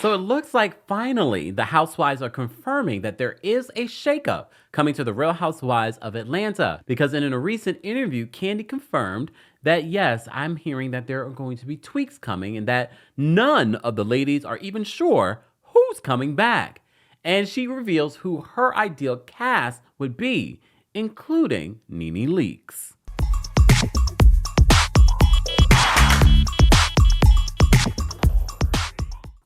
So it looks like finally the Housewives are confirming that there is a shakeup coming to the Real Housewives of Atlanta. Because in a recent interview, Kandi confirmed that yes, I'm hearing that there are going to be tweaks coming and that none of the ladies are even sure who's coming back. And she reveals who her ideal cast would be, including Nene Leakes.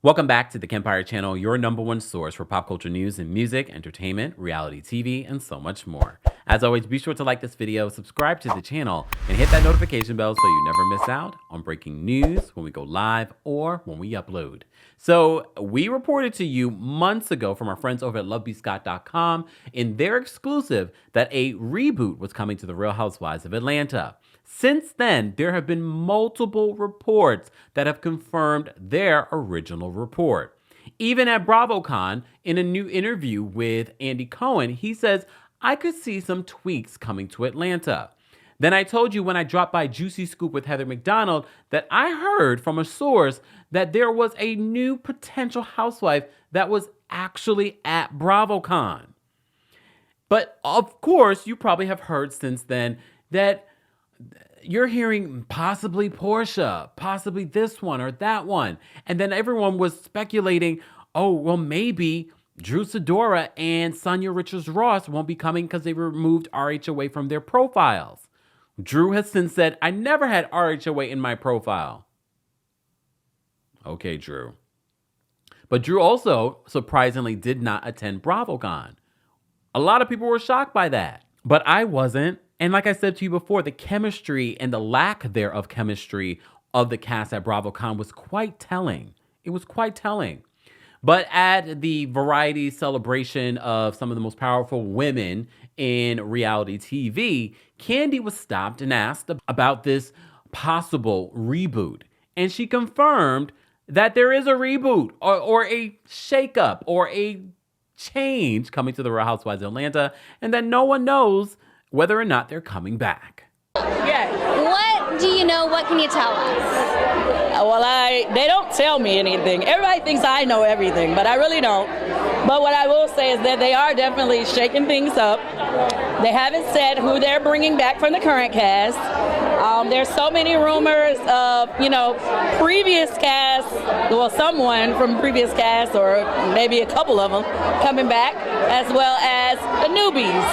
Welcome back to the Kempire channel, your number one source for pop culture news and music, entertainment, reality TV, and so much more. As always, be sure to like this video, subscribe to the channel, and hit that notification bell so you never miss out on breaking news when we go live or when we upload. So we reported to you months ago from our friends over at lovebscott.com in their exclusive that a reboot was coming to the Real Housewives of Atlanta. Since then, there have been multiple reports that have confirmed their original report. Even at BravoCon, in a new interview with Andy Cohen, he says, I could see some tweaks coming to Atlanta. Then I told you when I dropped by Juicy Scoop with Heather McDonald that I heard from a source that there was a new potential housewife that was actually at BravoCon. But of course, you probably have heard since then that you're hearing possibly Portia, possibly this one or that one. And then everyone was speculating, oh, well, maybe Drew Sidora and Sonia Richards-Ross won't be coming because they removed RHOA from their profiles. Drew has since said, I never had RHOA in my profile. Okay, Drew. But Drew also surprisingly did not attend BravoCon. A lot of people were shocked by that, but I wasn't. And like I said to you before, the chemistry and the lack thereof chemistry of the cast at BravoCon was quite telling. It was quite telling. But at the variety celebration of some of the most powerful women in reality TV, Kandi was stopped and asked about this possible reboot. And she confirmed that there is a reboot or a shakeup or a change coming to the Real Housewives of Atlanta, and that no one knows whether or not they're coming back. Yeah. What do you know? What can you tell us? Well, they don't tell me anything. Everybody thinks I know everything, but I really don't. But what I will say is that they are definitely shaking things up. They haven't said who they're bringing back from the current cast. There's so many rumors of, previous cast, well, someone from previous cast or maybe a couple of them coming back, as well as the newbies.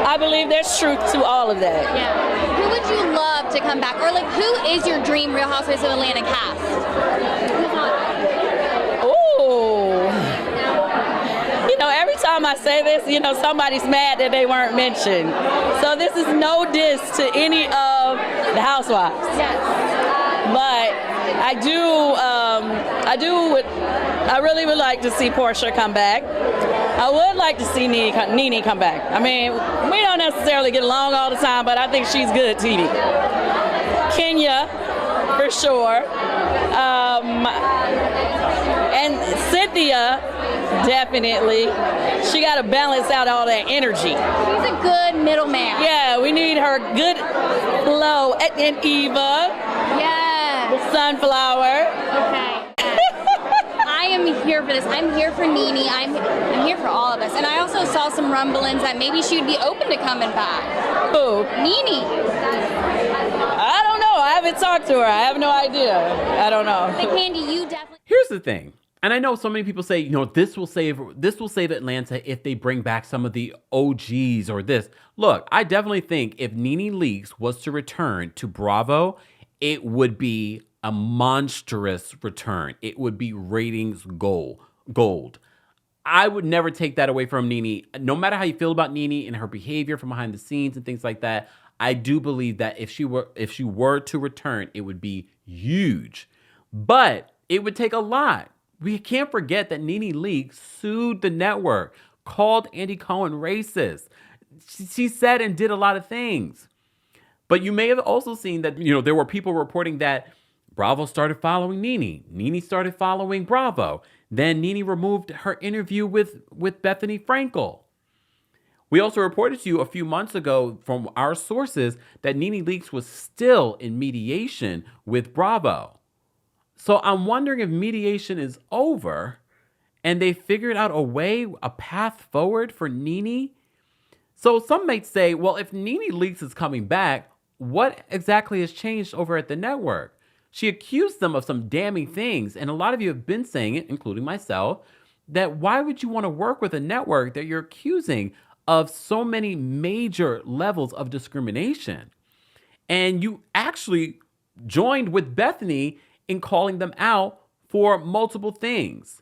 I believe there's truth to all of that. Yeah. Who would you love to come back? Or who is your dream Real Housewives of Atlanta cast? Ooh. Every time I say this, somebody's mad that they weren't mentioned. So this is no diss to any of the housewives. Yes. But I really would like to see Portia come back. I would like to see Nene come back. I mean, we don't necessarily get along all the time, but I think she's good at TV. Kenya, for sure. And Cynthia, definitely. She got to balance out all that energy. She's a good middleman. Yeah, we need her good flow. And Eva. Yeah. The sunflower. Okay. I am here for this. I'm here for Nene. I'm here for all of us. And I also saw some rumblings that maybe she would be open to coming back. Who? Nene. I don't know. I haven't talked to her. I have no idea. I don't know. But Kandi, you definitely. Here's the thing. And I know so many people say, this will save Atlanta if they bring back some of the OGs or this. Look, I definitely think if Nene Leakes was to return to Bravo, it would be a monstrous return. It would be ratings gold. I would never take that away from Nene. No matter how you feel about Nene and her behavior from behind the scenes and things like that, I do believe that if she were to return, it would be huge. But it would take a lot. We can't forget that Nene Leakes sued the network, called Andy Cohen racist. She said and did a lot of things. But you may have also seen that, there were people reporting that Bravo started following Nene. Nene started following Bravo. Then Nene removed her interview with Bethany Frankel. We also reported to you a few months ago from our sources that Nene Leakes was still in mediation with Bravo. So I'm wondering if mediation is over and they figured out a way, a path forward for Nene. So some might say, well, if Nene Leakes is coming back, what exactly has changed over at the network? She accused them of some damning things, and a lot of you have been saying it, including myself, that why would you want to work with a network that you're accusing of so many major levels of discrimination? And you actually joined with Bethany in calling them out for multiple things.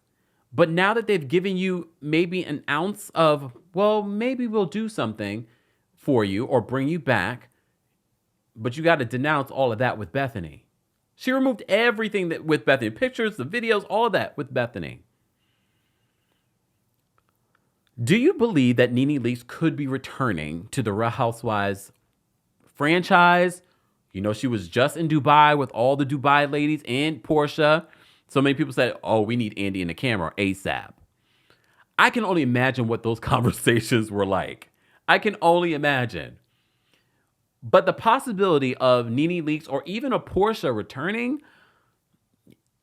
But now that they've given you maybe an ounce of, well, maybe we'll do something for you or bring you back, but you got to denounce all of that with Bethany. She removed everything that with Bethany, pictures, the videos, all of that with Bethany. Do you believe that Nene Leakes could be returning to the Real Housewives franchise? You know, she was just in Dubai with all the Dubai ladies and Portia. So many people said, oh, we need Andy in the camera ASAP. I can only imagine what those conversations were like. I can only imagine. But the possibility of Nene Leakes or even a Portia returning,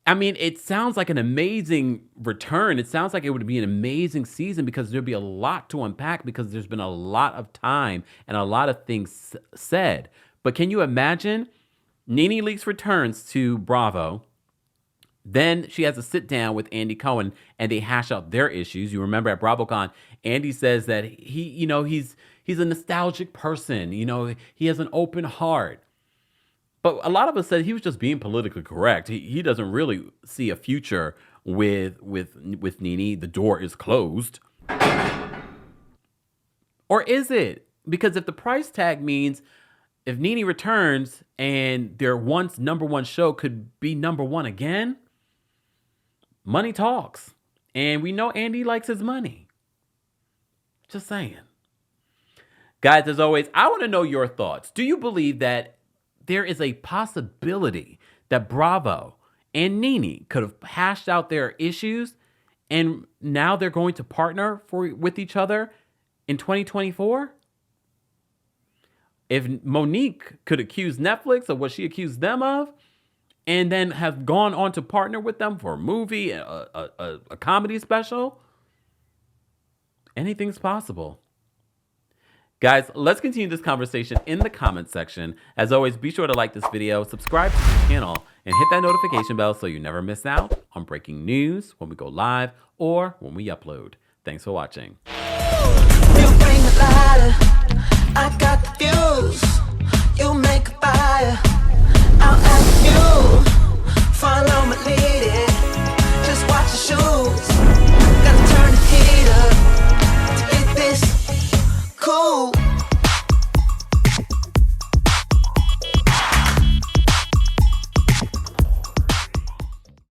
I mean, it sounds like an amazing return. It sounds like it would be an amazing season because there'd be a lot to unpack because there's been a lot of time and a lot of things said. But can you imagine Nene Leakes returns to Bravo? Then she has a sit down with Andy Cohen and they hash out their issues. You remember at BravoCon, Andy says that he's a nostalgic person. You know, he has an open heart. But a lot of us said he was just being politically correct. He doesn't really see a future with Nene. The door is closed. Or is it? Because if the price tag means if Nene returns and their once number one show could be number one again, money talks. And we know Andy likes his money. Just saying. Guys, as always, I want to know your thoughts. Do you believe that there is a possibility that Bravo and Nene could have hashed out their issues and now they're going to partner with each other in 2024? If Monique could accuse Netflix of what she accused them of and then have gone on to partner with them for a movie, a comedy special, anything's possible. Guys, let's continue this conversation in the comment section. As always, be sure to like this video, subscribe to the channel, and hit that notification bell so you never miss out on breaking news when we go live or when we upload. Thanks for watching. You bring the lighter, I got the fuse. You make a fire, I'll ask you. Follow my lead.